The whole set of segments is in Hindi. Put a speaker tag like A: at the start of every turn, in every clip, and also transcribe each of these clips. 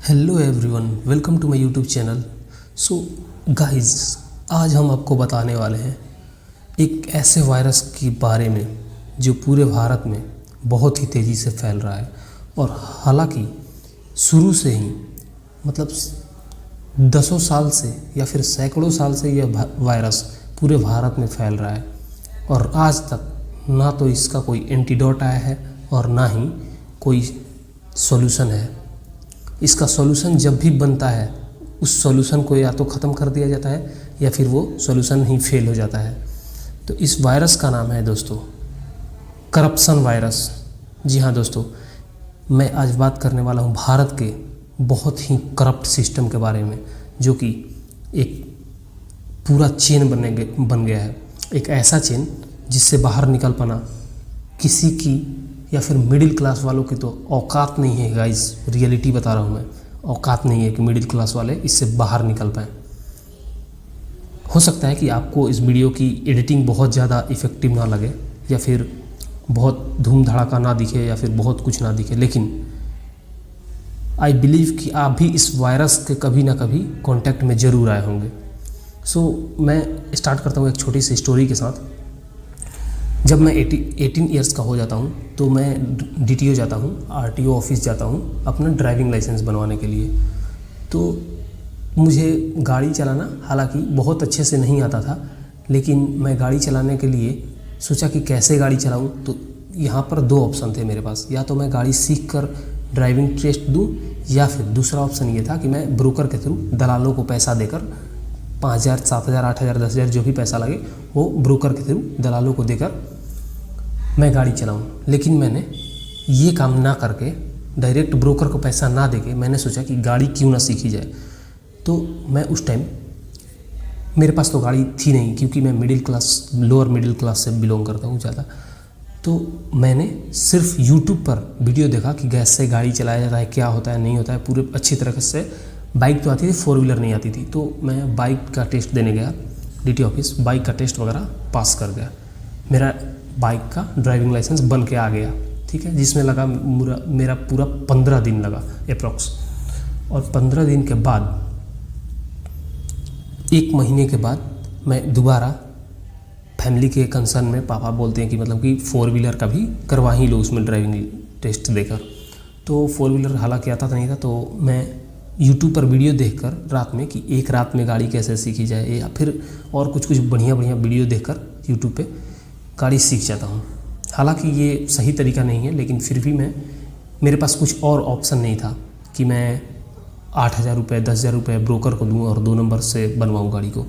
A: Hello everyone, welcome to my YouTube channel. So guys, आज हम आपको बताने वाले हैं एक ऐसे वायरस के बारे में जो पूरे भारत में बहुत ही तेज़ी से फैल रहा है। और हालांकि शुरू से ही मतलब दसों साल से या फिर सैकड़ों साल से यह वायरस पूरे भारत में फैल रहा है और आज तक ना तो इसका कोई एंटीडोट आया है और ना ही कोई सॉल्यूशन है। इसका सॉल्यूशन जब भी बनता है उस सॉल्यूशन को या तो ख़त्म कर दिया जाता है या फिर वो सॉल्यूशन ही फेल हो जाता है। तो इस वायरस का नाम है दोस्तों करप्शन वायरस। जी हाँ दोस्तों, मैं आज बात करने वाला हूँ भारत के बहुत ही करप्ट सिस्टम के बारे में, जो कि एक पूरा चेन बन गया है। एक ऐसा चेन जिससे बाहर निकल पाना किसी की या फिर मिडिल क्लास वालों की तो औकात नहीं है। गाइस, रियलिटी बता रहा हूँ मैं, औकात नहीं है कि मिडिल क्लास वाले इससे बाहर निकल पाएँ। हो सकता है कि आपको इस वीडियो की एडिटिंग बहुत ज़्यादा इफ़ेक्टिव ना लगे या फिर बहुत धूम धड़ाका ना दिखे या फिर बहुत कुछ ना दिखे, लेकिन आई बिलीव कि आप भी इस वायरस के कभी ना कभी कांटेक्ट में ज़रूर आए होंगे। सो मैं स्टार्ट करता हूँ एक छोटी सी स्टोरी के साथ। जब मैं 18 ईयर्स का हो जाता हूँ तो मैं DTO जाता हूँ, RTO ऑफिस जाता हूँ अपना ड्राइविंग लाइसेंस बनवाने के लिए। तो मुझे गाड़ी चलाना हालांकि बहुत अच्छे से नहीं आता था, लेकिन मैं गाड़ी चलाने के लिए सोचा कि कैसे गाड़ी चलाऊँ। तो यहाँ पर दो ऑप्शन थे मेरे पास, या तो मैं गाड़ी सीख कर ड्राइविंग टेस्ट दूँ या फिर दूसरा ऑप्शन ये था कि मैं ब्रोकर के थ्रू दलालों को पैसा देकर 5,000, 7,000, 8,000, 10,000 जो भी पैसा लगे वो ब्रोकर के थ्रू दलालों को देकर मैं गाड़ी चलाऊं। लेकिन मैंने ये काम ना करके डायरेक्ट ब्रोकर को पैसा ना देके मैंने सोचा कि गाड़ी क्यों ना सीखी जाए। तो मैं उस टाइम मेरे पास तो गाड़ी थी नहीं, क्योंकि मैं लोअर मिडिल क्लास से बिलोंग करता हूँ ज़्यादा। तो मैंने सिर्फ यूट्यूब पर वीडियो देखा कि गैस से गाड़ी चलाया जाता है, क्या होता है नहीं होता है, पूरे अच्छी तरह से। बाइक तो आती थी, 4 व्हीलर नहीं आती थी। तो मैं बाइक का टेस्ट देने गया DTO ऑफिस, बाइक का टेस्ट वगैरह पास कर गया, मेरा बाइक का ड्राइविंग लाइसेंस बन के आ गया। ठीक है, जिसमें लगा मेरा पूरा 15 दिन लगा अप्रॉक्स। और 15 दिन के बाद, 1 महीने के बाद मैं दोबारा फैमिली के कंसर्न में, पापा बोलते हैं कि मतलब कि 4 व्हीलर का भी करवा ही लो उसमें ड्राइविंग टेस्ट देकर। तो 4 व्हीलर हालांकि आता तो नहीं था, तो मैं यूट्यूब पर वीडियो देखकर रात में कि एक रात में गाड़ी कैसे सीखी जाए, या फिर और कुछ बढ़िया वीडियो देखकर यूट्यूब पे गाड़ी सीख जाता हूँ। हालांकि ये सही तरीका नहीं है, लेकिन फिर भी मेरे पास कुछ और ऑप्शन नहीं था कि मैं 8,000 रुपये, 10,000 रुपये ब्रोकर को दूँ और 2 नंबर से बनवाऊँ गाड़ी को,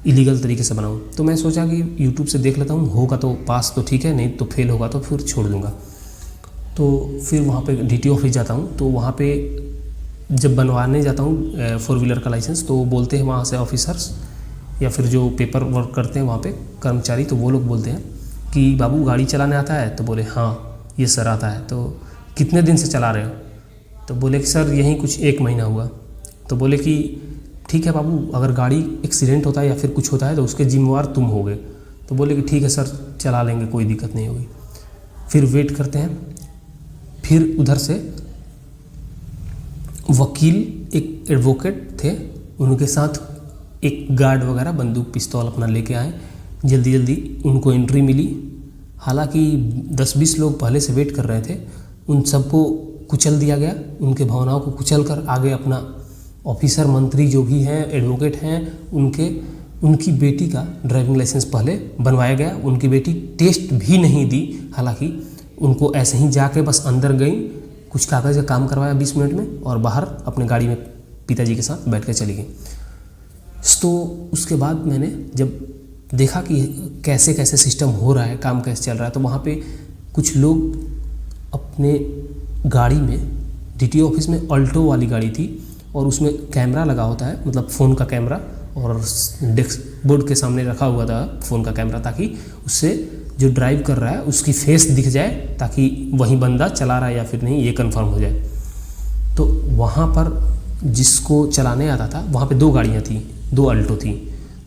A: इलीगल तरीके से बनाऊँ। तो मैं सोचा कि यूट्यूब से देख लेता हूँ, होगा तो पास तो ठीक है, नहीं तो फेल होगा तो फिर छोड़ दूँगा। तो फिर वहाँ पे DTO ऑफिस जाता हूँ। तो वहाँ पे जब बनवाने जाता हूँ 4 व्हीलर का लाइसेंस, तो वो बोलते हैं वहाँ से ऑफिसर्स या फिर जो पेपर वर्क करते हैं वहाँ पे कर्मचारी, तो वो लोग बोलते हैं कि बाबू गाड़ी चलाने आता है? तो बोले हाँ ये सर आता है। तो कितने दिन से चला रहे हो? तो बोले कि सर यहीं कुछ 1 महीना हुआ। तो बोले कि ठीक है बाबू, अगर गाड़ी एक्सीडेंट होता है या फिर कुछ होता है तो उसके जिम्मेवार तुम होगे। तो बोले कि ठीक है सर, चला लेंगे, कोई दिक्कत नहीं होगी। फिर वेट करते हैं। फिर उधर से वकील, एक एडवोकेट थे, उनके साथ एक गार्ड वगैरह बंदूक पिस्तौल अपना लेके आए। जल्दी उनको एंट्री मिली। हालांकि 10-20 लोग पहले से वेट कर रहे थे, उन सबको कुचल दिया गया। उनके भावनाओं को कुचल कर आगे अपना ऑफिसर, मंत्री जो भी हैं, एडवोकेट हैं, उनकी बेटी का ड्राइविंग लाइसेंस पहले बनवाया गया। उनकी बेटी टेस्ट भी नहीं दी, हालांकि उनको ऐसे ही जाके बस अंदर गई, कुछ कागज़ का काम करवाया 20 मिनट में और बाहर अपने गाड़ी में पिताजी के साथ बैठ कर चली गई। तो उसके बाद मैंने जब देखा कि कैसे कैसे सिस्टम हो रहा है, काम कैसे चल रहा है, तो वहाँ पे कुछ लोग अपने गाड़ी में, DTO ऑफिस में अल्टो वाली गाड़ी थी और उसमें कैमरा लगा होता है, मतलब फ़ोन का कैमरा, और डेस्क बोर्ड के सामने रखा हुआ था फ़ोन का कैमरा, ताकि उससे जो ड्राइव कर रहा है उसकी फेस दिख जाए, ताकि वही बंदा चला रहा है या फिर नहीं ये कंफर्म हो जाए। तो वहाँ पर जिसको चलाने आता था, वहाँ पे 2 गाड़ियाँ थी, 2 अल्टो थी।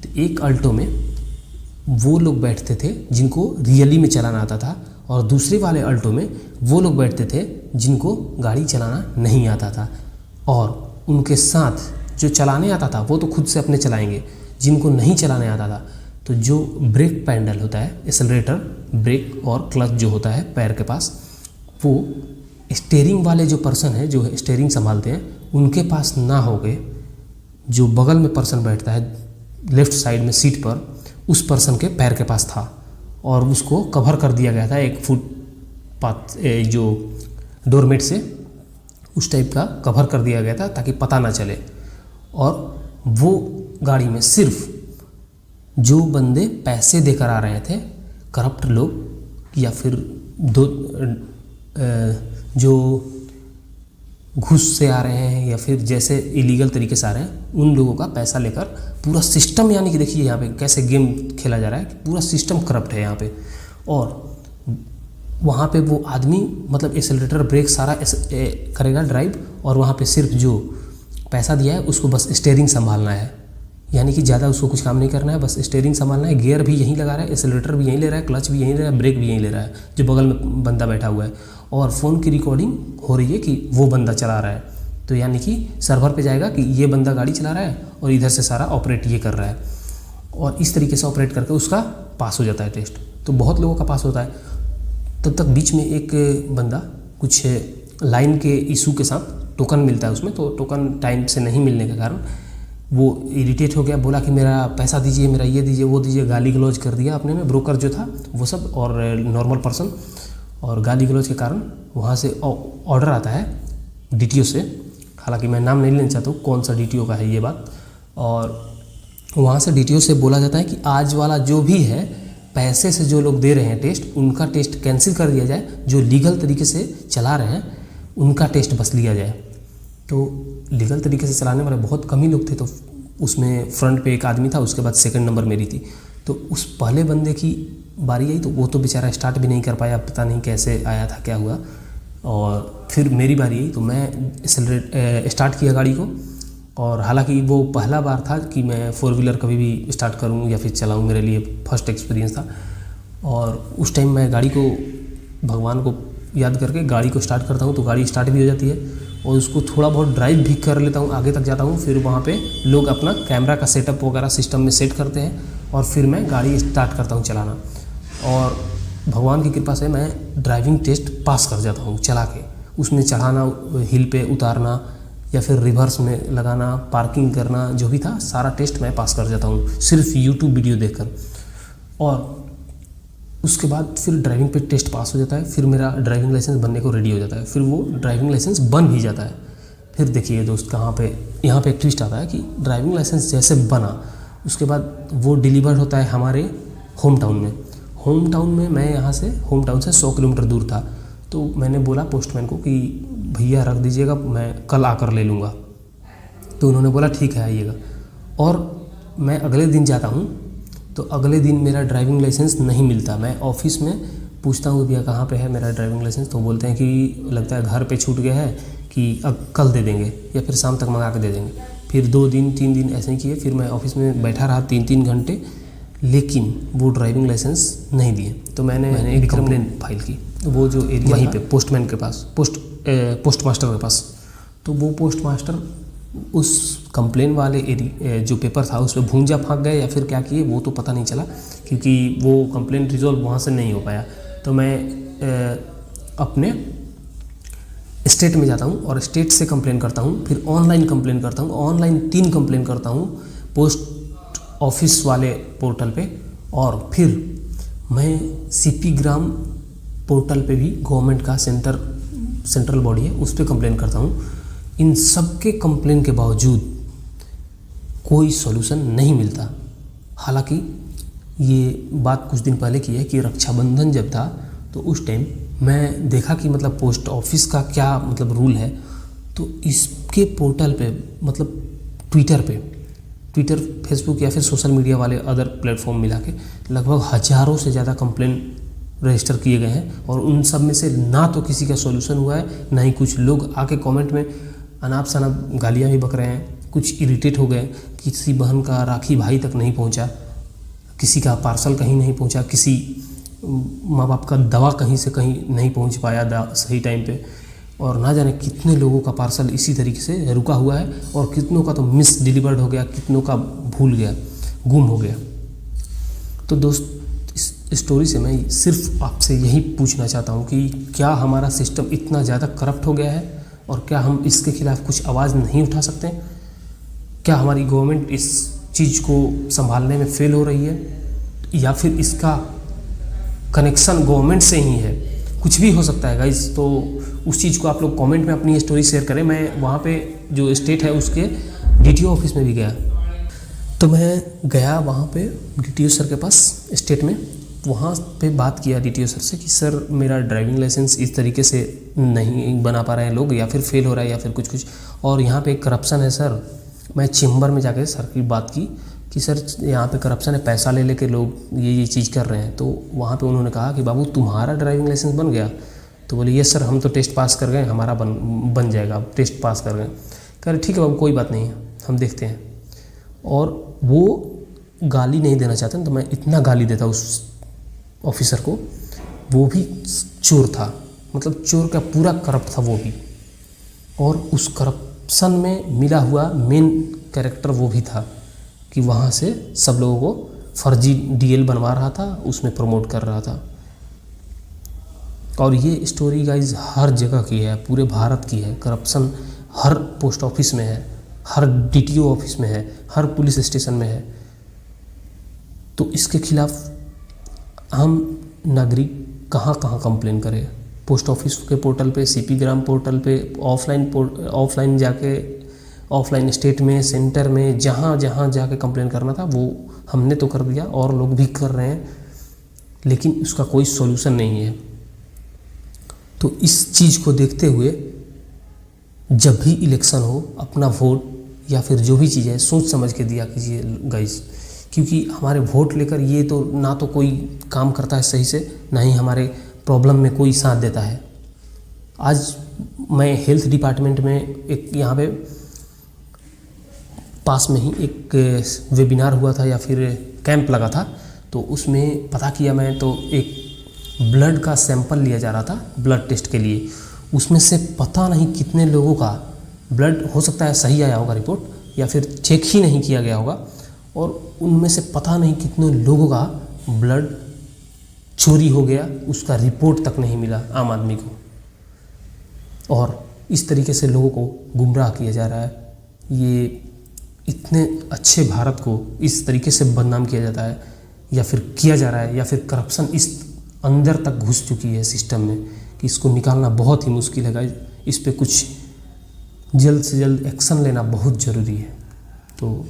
A: तो एक अल्टो में वो लोग बैठते थे जिनको रियली में चलाना आता था, और दूसरे वाले अल्टो में वो लोग बैठते थे जिनको गाड़ी चलाना नहीं आता था। और उनके साथ जो चलाने आता था वो तो खुद से अपने चलाएंगे, जिनको नहीं चलाने आता था तो जो ब्रेक पैडल होता है, एक्सेलरेटर, ब्रेक और क्लच जो होता है पैर के पास, वो स्टीयरिंग वाले जो पर्सन है, जो स्टीयरिंग संभालते हैं, उनके पास ना हो गए, जो बगल में पर्सन बैठता है लेफ्ट साइड में सीट पर, उस पर्सन के पैर के पास था और उसको कवर कर दिया गया था एक फुटपाथ जो डोरमेट से, उस टाइप का कवर कर दिया गया था ताकि पता ना चले। और वो गाड़ी में सिर्फ जो बंदे पैसे देकर आ रहे थे, करप्ट लोग या फिर जो घूस से आ रहे हैं या फिर जैसे इलीगल तरीके से आ रहे हैं, उन लोगों का पैसा लेकर पूरा सिस्टम, यानी कि देखिए यहाँ पे कैसे गेम खेला जा रहा है, पूरा सिस्टम करप्ट है यहाँ पे। और वहाँ पे वो आदमी मतलब एक्सेलरेटर ब्रेक सारा करेगा ड्राइव, और वहाँ पे सिर्फ जो पैसा दिया है उसको बस स्टीयरिंग संभालना है, यानी कि ज़्यादा उसको कुछ काम नहीं करना है, बस स्टीयरिंग संभालना है। गियर भी यहीं लगा रहा है, एक्सेलरेटर भी यहीं ले रहा है, क्लच भी यहीं ले रहा है, ब्रेक भी यहीं ले रहा है, जो बगल में बंदा बैठा हुआ है। और फ़ोन की रिकॉर्डिंग हो रही है कि वो बंदा चला रहा है, तो यानी कि सर्वर पे जाएगा कि ये बंदा गाड़ी चला रहा है और इधर से सारा ऑपरेट ये कर रहा है, और इस तरीके से ऑपरेट करके उसका पास हो जाता है टेस्ट। तो बहुत लोगों का पास होता है। तब तक बीच में एक बंदा कुछ लाइन के इशू के साथ, टोकन मिलता है उसमें, तो टोकन टाइम से नहीं मिलने के कारण वो इरिटेट हो गया, बोला कि मेरा पैसा दीजिए, मेरा ये दीजिए, वो दीजिए, गाली गलौज कर दिया अपने में, ब्रोकर जो था वो सब और नॉर्मल पर्सन। और गाली गलौज के कारण वहाँ से ऑर्डर आता है डीटीओ से, हालांकि मैं नाम नहीं लेना चाहता हूँ कौन सा डीटीओ का है ये बात। और वहाँ से डीटीओ से बोला जाता है कि आज वाला जो भी है, पैसे से जो लोग दे रहे हैं टेस्ट, उनका टेस्ट कैंसिल कर दिया जाए, जो लीगल तरीके से चला रहे हैं उनका टेस्ट बस लिया जाए। तो लीगल तरीके से चलाने वाले बहुत कम ही लोग थे, तो उसमें फ्रंट पे एक आदमी था, उसके बाद सेकंड नंबर मेरी थी। तो उस पहले बंदे की बारी आई तो वो तो बेचारा स्टार्ट भी नहीं कर पाया, पता नहीं कैसे आया था, क्या हुआ। और फिर मेरी बारी आई तो मैं स्टार्ट किया गाड़ी को, और हालांकि वो पहला बार था कि मैं 4 व्हीलर कभी भी स्टार्ट करूं या फिर चलाऊं, मेरे लिए फर्स्ट एक्सपीरियंस था। और उस टाइम मैं गाड़ी को भगवान को याद करके गाड़ी को स्टार्ट करता हूं तो गाड़ी स्टार्ट भी हो जाती है, और उसको थोड़ा बहुत ड्राइव भी कर लेता हूं, आगे तक जाता हूं। फिर वहाँ पे लोग अपना कैमरा का सेटअप वगैरह सिस्टम में सेट करते हैं, और फिर मैं गाड़ी स्टार्ट करता हूँ चलाना। और भगवान की कृपा से मैं ड्राइविंग टेस्ट पास कर जाता हूँ चला के। उसमें चढ़ाना, हिल पे उतारना या फिर रिवर्स में लगाना, पार्किंग करना, जो भी था सारा टेस्ट मैं पास कर जाता हूँ सिर्फ यूट्यूब वीडियो देखकर। और उसके बाद फिर ड्राइविंग पे टेस्ट पास हो जाता है, फिर मेरा ड्राइविंग लाइसेंस बनने को रेडी हो जाता है, फिर वो ड्राइविंग लाइसेंस बन भी जाता है। फिर देखिए दोस्त, कहाँ पे यहाँ पे एक ट्विस्ट आता है कि ड्राइविंग लाइसेंस जैसे बना उसके बाद वो डिलीवर होता है हमारे होम टाउन में। होम टाउन में मैं यहाँ से, होम टाउन से 100 किलोमीटर दूर था, तो मैंने बोला पोस्टमैन को कि भैया रख दीजिएगा, मैं कल आकर ले लूँगा। तो उन्होंने बोला ठीक है आइएगा। और मैं अगले दिन जाता हूँ तो अगले दिन मेरा ड्राइविंग लाइसेंस नहीं मिलता। मैं ऑफिस में पूछता हूँ भैया कहाँ पे है मेरा ड्राइविंग लाइसेंस, तो बोलते हैं कि लगता है घर पे छूट गया है, कि अब कल दे देंगे या फिर शाम तक मंगा के दे देंगे। फिर 2 दिन 3 दिन ऐसे ही किए, फिर मैं ऑफिस में बैठा रहा 3-3 घंटे, लेकिन वो ड्राइविंग लाइसेंस नहीं दिए। तो मैंने एक कंप्लेन फाइल की, वो जो एरिया वहीं पे पोस्टमैन के पास, पोस्ट मास्टर के पास। तो वो पोस्ट मास्टर उस कंप्लेन वाले जो पेपर था उस पर भूंजा फाँक गए या फिर क्या किए वो तो पता नहीं चला, क्योंकि वो कंप्लेन रिजॉल्व वहाँ से नहीं हो पाया। तो मैं अपने स्टेट में जाता हूँ और स्टेट से कंप्लेन करता हूँ, फिर ऑनलाइन कंप्लेन करता हूँ, ऑनलाइन 3 कंप्लेन करता हूँ पोस्ट ऑफिस वाले पोर्टल पे, और फिर मैं सीपी ग्राम पोर्टल पे भी, गवर्नमेंट का सेंट्रल बॉडी है उस पर कंप्लेन करता हूँ। इन सब के कंप्लेन के बावजूद कोई सॉल्यूशन नहीं मिलता। हालांकि ये बात कुछ दिन पहले की है कि रक्षाबंधन जब था तो उस टाइम मैं देखा कि मतलब पोस्ट ऑफिस का क्या मतलब रूल है। तो इसके पोर्टल पे मतलब ट्विटर फेसबुक या फिर सोशल मीडिया वाले अदर प्लेटफॉर्म मिला के लगभग हज़ारों से ज़्यादा कंप्लेन रजिस्टर किए गए हैं, और उन सब में से ना तो किसी का सॉल्यूशन हुआ है, ना ही कुछ लोग आके कमेंट में अनाप शनाप गालियाँ भी बक रहे हैं। कुछ इरिटेट हो गए, किसी बहन का राखी भाई तक नहीं पहुंचा, किसी का पार्सल कहीं नहीं पहुंचा, किसी माँ बाप का दवा कहीं से कहीं नहीं पहुंच पाया सही टाइम पे, और ना जाने कितने लोगों का पार्सल इसी तरीके से रुका हुआ है और कितनों का तो मिस डिलीवर्ड हो गया, कितनों का भूल गया, गुम हो गया। तो दोस्त, इस स्टोरी से मैं सिर्फ आपसे यही पूछना चाहता हूँ कि क्या हमारा सिस्टम इतना ज़्यादा करप्ट हो गया है और क्या हम इसके खिलाफ कुछ आवाज़ नहीं उठा सकते? क्या हमारी गवर्नमेंट इस चीज़ को संभालने में फेल हो रही है या फिर इसका कनेक्शन गवर्नमेंट से ही है? कुछ भी हो सकता है गाइज। तो उस चीज़ को आप लोग कमेंट में अपनी स्टोरी शेयर करें। मैं वहाँ पे जो स्टेट है उसके DTO ऑफिस में भी गया, तो मैं गया वहाँ पे DTO सर के पास स्टेट में, वहाँ पे बात किया DTO सर से कि सर मेरा ड्राइविंग लाइसेंस इस तरीके से नहीं बना पा रहे हैं लोग, या फिर फेल हो रहा है या फिर कुछ और यहाँ पे करप्शन है सर। मैं चेम्बर में जाके सर की बात की कि सर यहाँ पे करप्शन है, पैसा ले लेके लोग ये चीज़ कर रहे हैं। तो वहाँ पे उन्होंने कहा कि बाबू तुम्हारा ड्राइविंग लाइसेंस बन गया? तो बोले ये सर हम तो टेस्ट पास कर गए, हमारा बन जाएगा, आप टेस्ट पास कर गए। कह रहे ठीक है बाबू कोई बात नहीं है, हम देखते हैं। और वो गाली नहीं देना चाहते हैं, तो मैं इतना गाली देता उस ऑफिसर को। वो भी चोर था, मतलब चोर का पूरा करप्ट था वो भी, और उस करप्शन में मिला हुआ मेन कैरेक्टर वो भी था कि वहाँ से सब लोगों को फर्जी DL बनवा रहा था, उसमें प्रमोट कर रहा था। और ये स्टोरी गाइज हर जगह की है, पूरे भारत की है। करप्शन हर पोस्ट ऑफिस में है, हर DTO ऑफिस में है, हर पुलिस स्टेशन में है। तो इसके खिलाफ हम नागरिक कहाँ कहाँ कंप्लेन करें? पोस्ट ऑफिस के पोर्टल पे, CP ग्राम पोर्टल पे, ऑफलाइन जाके, ऑफलाइन स्टेट में, सेंटर में, जहाँ जहाँ जाके कंप्लेन करना था वो हमने तो कर दिया और लोग भी कर रहे हैं, लेकिन उसका कोई सॉल्यूशन नहीं है। तो इस चीज़ को देखते हुए जब भी इलेक्शन हो, अपना वोट या फिर जो भी चीज़ है सोच समझ के दिया कीजिए गाइस, क्योंकि हमारे वोट लेकर ये तो ना तो कोई काम करता है सही से, ना ही हमारे प्रॉब्लम में कोई साथ देता है। आज मैं हेल्थ डिपार्टमेंट में एक यहाँ पे पास में ही एक वेबिनार हुआ था या फिर कैंप लगा था, तो उसमें पता किया मैं, तो एक ब्लड का सैंपल लिया जा रहा था ब्लड टेस्ट के लिए। उसमें से पता नहीं कितने लोगों का ब्लड, हो सकता है सही आया होगा रिपोर्ट या फिर चेक ही नहीं किया गया होगा, और उनमें से पता नहीं कितने लोगों का ब्लड चोरी हो गया, उसका रिपोर्ट तक नहीं मिला आम आदमी को। और इस तरीके से लोगों को गुमराह किया जा रहा है। ये इतने अच्छे भारत को इस तरीके से बदनाम किया जाता है या फिर किया जा रहा है, या फिर करप्शन इस अंदर तक घुस चुकी है सिस्टम में कि इसको निकालना बहुत ही मुश्किल है गाइस। इस पे कुछ जल्द से जल्द एक्शन लेना बहुत ज़रूरी है। तो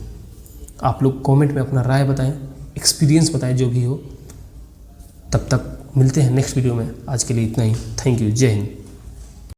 A: आप लोग कमेंट में अपना राय बताएं, एक्सपीरियंस बताएं जो भी हो। तब तक मिलते हैं नेक्स्ट वीडियो में। आज के लिए इतना ही। Thank you. जय हिंद।